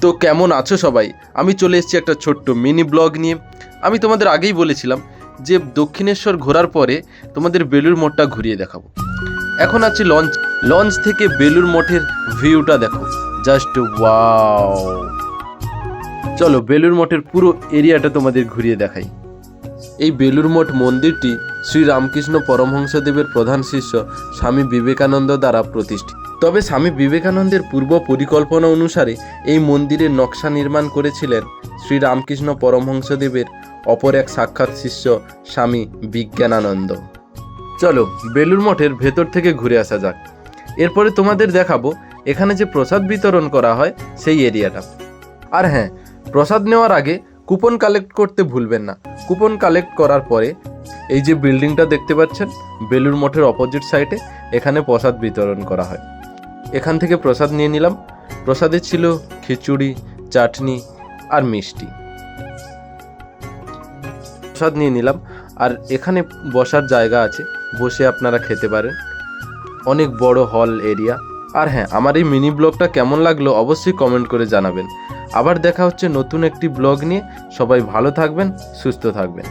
তো কেমন আছো সবাই? আমি চলে এসেছি একটা ছোট্ট মিনি ব্লগ নিয়ে। আমি তোমাদের আগেই বলেছিলাম যে দক্ষিণেশ্বর ঘোরার পরে তোমাদের বেলুড় মঠটা ঘুরিয়ে দেখাবো। এখন আছি লঞ্চ থেকে বেলুড় মঠের ভিউটা দেখো, জাস্ট ওয়াও। চলো বেলুড় মঠের পুরো এরিয়াটা তোমাদের ঘুরিয়ে দেখাই। এই বেলুড় মঠ মন্দিরটি শ্রী রামকৃষ্ণ পরমহংসদেবের প্রধান শিষ্য স্বামী বিবেকানন্দ দ্বারা প্রতিষ্ঠিত। তবে স্বামী বিবেকানন্দের পূর্ব পরিকল্পনা অনুসারে এই মন্দিরের নকশা নির্মাণ করেছিলেন শ্রী রামকৃষ্ণ পরমহংসদেবের অপর এক সাক্ষাৎ শিষ্য স্বামী বিজ্ঞানানন্দ। চলো বেলুড় মঠের ভেতর থেকে ঘুরে আসা যাক। এরপরে তোমাদের দেখাবো এখানে যে প্রসাদ বিতরণ করা হয় সেই এরিয়াটা। আর হ্যাঁ, প্রসাদ নেওয়ার আগে কুপন কালেক্ট করতে ভুলবেন না। কুপন কালেক্ট করার পরে এই যে বিল্ডিংটা দেখতে পাচ্ছেন বেলুড় মঠের অপোজিট সাইডে, এখানে প্রসাদ বিতরণ করা হয়। এখান থেকে প্রসাদ নিয়ে নিলাম। প্রসাদে ছিল খিচুড়ি, চাটনি আর মিষ্টি। প্রসাদ নিয়ে নিলাম, আর এখানে বসার জায়গা আছে, বসে আপনারা খেতে পারেন। অনেক বড় হল এরিয়া। আর হ্যাঁ, আমার এই মিনি ব্লগটা কেমন লাগলো অবশ্যই কমেন্ট করে জানাবেন। আবার দেখা হচ্ছে নতুন একটি ব্লগ নিয়ে। সবাই ভালো থাকবেন, সুস্থ থাকবেন।